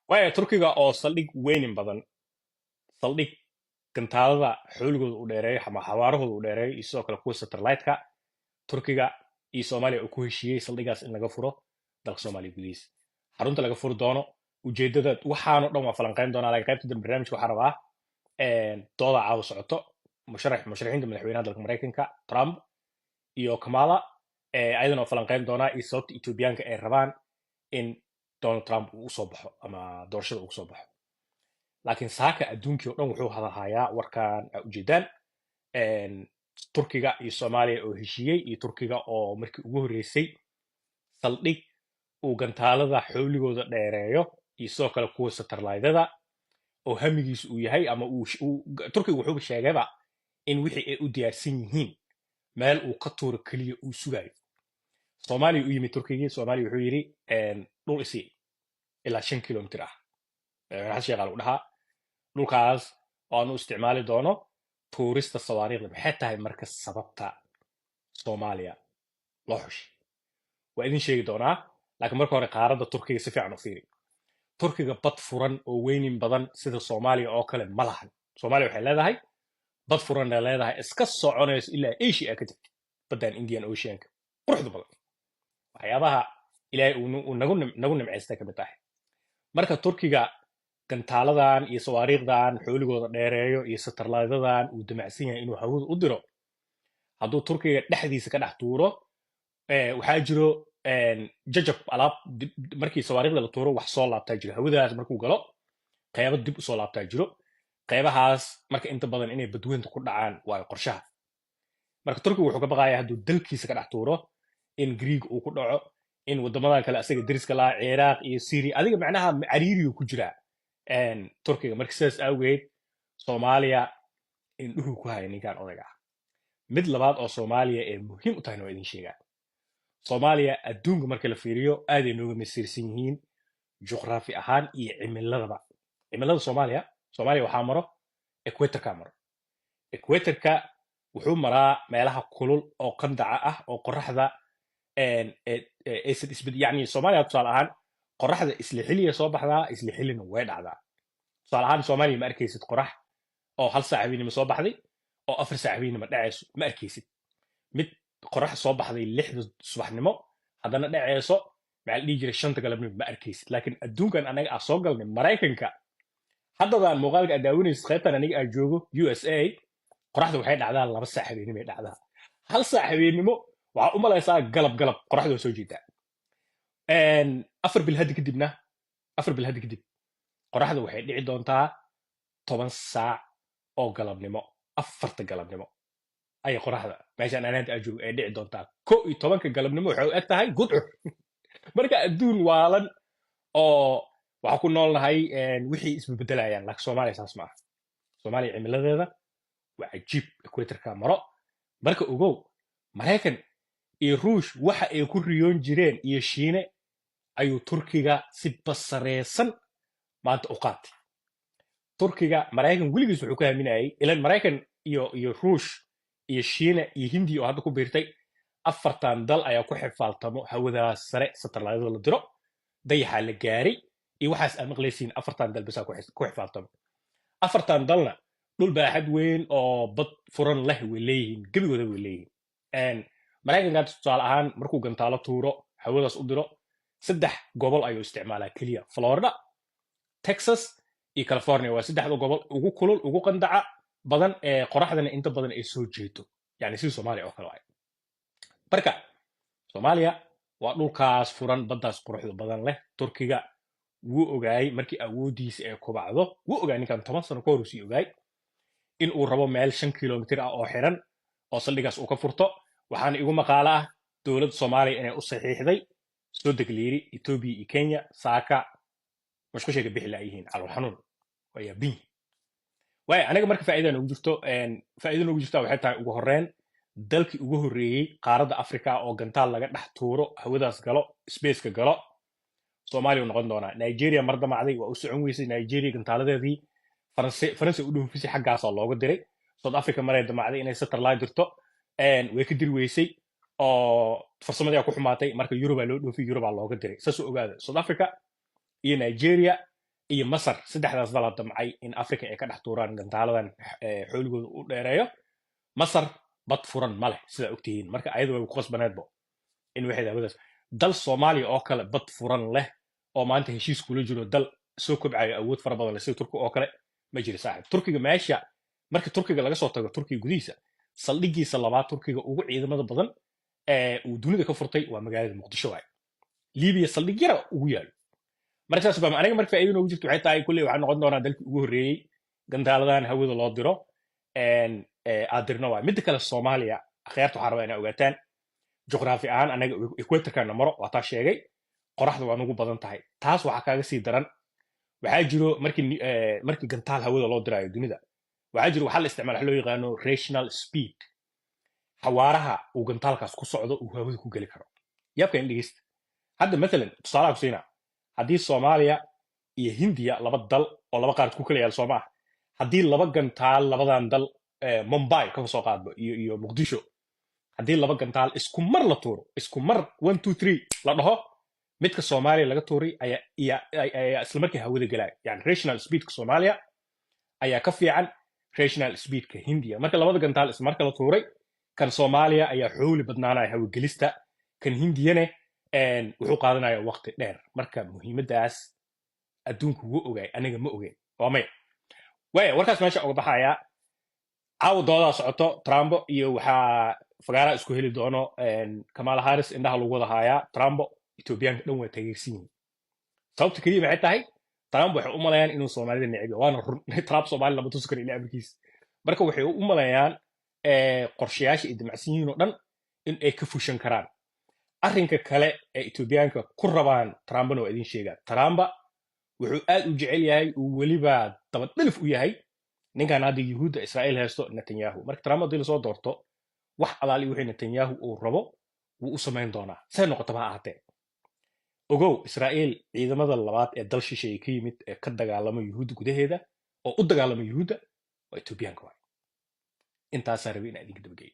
waayo turkiga oo saldhig weynin badan saldhig gantaalada xooligooda u dheereeyo ama xawaarahooda u dheereeyo iyo sidoo kale kuwa satellite-ka turkiga iyo soomaaliya uu ku heshiiyey saldhigaas in laga furo dalka soomaaliya gudihiisa xarunta laga furi doono ujeedada waxaanoo dhan waa falanqeyn doonaa laakiin qaybta dambe barnaamijka waxaa rabaa dooda caawa socoto musharaxiinta madaxweynaha dalka maraykanka trump iyo kamala ayadana oo falanqeyn doonaa iyo sababta etoobiyaanka ay rabaan in donald trump uu usoo baxo ama doorashada uu usoo baxo laakiin saaka adduunkii oo dhan wuxuu hadalhayaa warkan aa ujeedaan turkiga iyo soomaaliya oo heshiiyey iyo turkiga oo markii ugu horreysay saldhig uu gantaalada xooligooda dheereeyo iyo sidoo kale kuwa satarlaydada oo hamigiisu uu yahay ama turkiga wuxuuba sheegayba in wixii ay u diyaarsan yihiin meel uu ka tuuro keliya uu sugayo soomaaliya u yimid turkigii soomaaliya wuxuu yidhi dhul isi ilaa 5 kilomitir ah hal sheeqaa lagu dhahaa dhulkaas oo aanu isticmaali doono tuurista sawaariikhda maxay tahay marka sababta soomaaliya loo xushay waa idin sheegi doonaa laakiin marka hore qaaradda turkiga si fiican u fiiri turkiga bad furan oo weynin badan sida soomaaliya oo kale ma lahan soomaaliya waxay leedahay bad furan ay leedahay iska soconayso ilaa asia ka jirta baddan indian oceanka quruxda badan waxyaabaha ilaahay uu nagu nimcaystay ka mid tahay marka turkiga gantaaladan iyo sawaariikhdan xooligooda dheereeyo iyo satarlaydadan uu damacsan yahay inuu hawada u diro hadduu turkiga dhexdiisa ka dhex tuuro waxaa jiro jajab alaab markii sawaariikhda la tuuro wax soo laabtaa jiro hawadaas markuu galo qeybo dib usoo laabtaa jiro qeybahaas marka inta badan inay badweynta ku dhacaan waayo qorshaha marka turkiga wuxuu ka baqayaa hadduu dalkiisa ka dhex tuuro in greeg uu ku dhaco in wadamadan kale asaga deriska lahaa ciraaq iyo syria adiga macnaha cariiriyu ku jiraa turkiga marka sidaas awgeed soomaaliya indhuhu ku haya ninkan odayga ah mid labaad oo soomaaliya ee muhiim u tahayna waa idin sheegaa soomaaliya adduunka marka la fiiriyo aaday nooga masiirsan yihiin juqraafi ahaan iyo cimiladaba cimilada soomaaliya waxaa maro equatorka maro equatorka wuxuu maraa meelaha kulul oo qandaca ah oo qoraxda aysan yani soomaaliya tusaale ahaan qoraxda isla xiliya soo baxdaa isla xilina way dhacdaa tusaale ahaan soomaaliya ma arkaysid qorax oo 1 saac habeenimo soo baxday oo 4 saac habeenimo dhacayso ma arkaysid mid qorax soo baxday 6 subaxnimo haddana dhacayso maxaa la dhihi jiray 5 galabnimo ma arkaysid laakiin adduunkan anaga aan soo galnay maraykanka haddadaan muuqaalka aad daawanaysid qaybtan aniga aan joogo usa qoraxda waxay dhacdaa 2 saac habeenimo ay dhacdaa 1 saac habeenimo waxaa u malaysaa galab qoraxda waa soo jeedaa 4 bil hadda kadib qoraxda waxay dhici doontaa 10 saac oo galabnimo 4 galabnimo ayay qoraxda meeshaan anaanta aa joogo ay dhici doontaa 11 galabnimo waxay u eg tahay gudcur marka adduun waalan oo waxaa ku noolnahay wixii isbebedelayaan laakiin soomaaliya saas ma aha soomaaliya cimiladeeda waa cajiib equatorka maro marka ogow maraykan iyo ruush waxa ay ku riyoon jireen iyo shiine ayuu turkiga si basareysan maanta u qaatay turkiga maraykan weligiis wuxuu ka haminayay ilan maraykan iyo ruush iyo shiine iyo hindiya oo hadda ku biirtay 4 dal ayaa ku xifaaltamo hawadaas sare satarlaydada la diro dayaxaa la gaaray iyo waxaas aad maqlaysiin 4 dal basaa ku xifaaltamo 4 dalna dhul baaxad weyn oo bad furan leh way leeyihiin gebigooda way leeyihiin maraykanka tusaale ahaan markuu gantaalo tuuro hawadaas u diro 3 gobol ayuu isticmaalaa keliya florida texas iyo california waa 3 gobol ugu kulul ugu qandaca badan ee qoraxdana inta badan ay soo jeedo yani sidii soomaaliya oo kale waay marka soomaaliya waa dhulkaas furan baddaas quruxda badan leh turkiga wuu ogaayay markii awoodiisa ay kubacdo wuu ogaay ninkan 10 sano ka hor usii ogaay in uu rabo meel 5 kilomitir ah oo xiran oo saldhigaas uu ka furto waxaana igu maqaalo ah dowladda soomaaliya inay u saxiixday soo degliiri etoobiya iyo kenya saaka mashqusheega bixi laayihiin calool xanuun waa yaabin waay aniga marka faa'iida noogu jirta waxay tahay ugu horreyn dalkii ugu horreeyey qaaradda africa oo gantaal laga dhex tuuro hawadaas galo spaceka galo soomaaliya u noqon doonaa nigeria mar damacday waa u socon weysay nigeria gantaaladeedii faransa u dhoofisay xaggaasaa looga diray south africa maray damacday inay satellite dirto way ka diri weysay oo farsamadii ku xumaatay marka yurubaa loo dhoofiy yurubaa looga diray saasuu ogaada south africa iyo nigeria iyo masar saddexdaas dal damcay in africa ay ka dhex tuuraan gantaaladan xooligooda u dheereeyo. masar bad furan ma leh sidaa ogtihiin, marka ayada way ku qasbaneedbo in waxay hawadaas. dal soomaaliya oo kale bad furan leh oo maanta heshiis kula jiro dal soo kobcayo awood fara badan leh sida turki oo kale ma jiro saaxib. turkiga meesha marka turkiga laga soo tago turkiga gudihiisa saldhigiisa labaad turkiga ugu ciidamada badan ee uu dunida ka furtay waa magaalada muqdisho waay. libiya saldhig yara ugu yaalo. marka saas baa aniga marka faa'iido noogu jirto waxay tahay kulley waxaa noqon doonaa dalkii ugu horreeyey gantaaladan hawada loo diro aad dirno waay. midda kale soomaaliya akhyaarta waxaa rabaa inaa ogaataan juqraafi ahaan anaga equatorkana maro waa taa sheegay, qoraxda waa nugu badan tahay. taas waxaa kaaga sii daran waxaa jiro markii gantaal hawada loo diraayo dunida waxaa jiro waxaa la isticmaala wax loo yaqaano rational speed, xawaaraha uu gantaalkaas ku socdo uu hawada ku geli karo. yaabka in dhegeysta hadda maalan tusaalaha ku siinaa haddii soomaaliya iyo hindiya laba dal oo laba qaarad ku kala yaal soo maaha, haddii laba gantaal labadan dal mumbai kaba soo qaadbo iyo muqdisho, haddii laba gantaal isku mar la tuuro isku mar 1 2 3 la dhaho, midka soomaaliya laga tuuray ayaa isla markii hawada gelaya. yani rational speedka soomaaliya ayaa ka fiican rational speedka hindiya. marka labada gantaal isla marka la tuuray kan soomaaliya ayaa xooli badnaanaya hawagelista, kan hindiyane wuxuu qaadanaya waqti dheer. marka muhiimadaas adduunku wuu ogaay aniga ma ogeyn waa maya waaya. warkaas meesha uga baxaya caawa doodaa socoto trumbo iyo waxaa fagaaraha isku heli doono kamala harris indhaha lagu wada haayaa. trumbo ethoobiyaanka dhan waa taageersan yihiin. sababta keliya maxay tahay trump waxay u malayaan inuu soomaalida necbiyo, waana run. trump soomaali lama tusi karo ilaa amarkiis. marka waxay u malayaan qorshayaasha ay damacsan yihiin oo dhan in ay ka fushan karaan. arrinka kale ee ethoobiyaanka ku rabaan trumpna waa idin sheegaa. trumpa wuxuu aad u jecel yahay uu weliba dabadhilif u yahay ninkan hadda yuhuudda israa'iil haysto netanyahu. marka trump haddii lasoo doorto wax alaali wixii netanyahu uu rabo wuu u samayn doonaa say noqotaba ha ahaatee. ogow israa'iil ciidamada labaad ee dal shisheeye ka yimid ee ka dagaalama yuhuudda gudaheeda oo u dagaalama yuhuudda waa ethoobiyaanka waay. intaasaa rabay inaa idinka dabageeyo.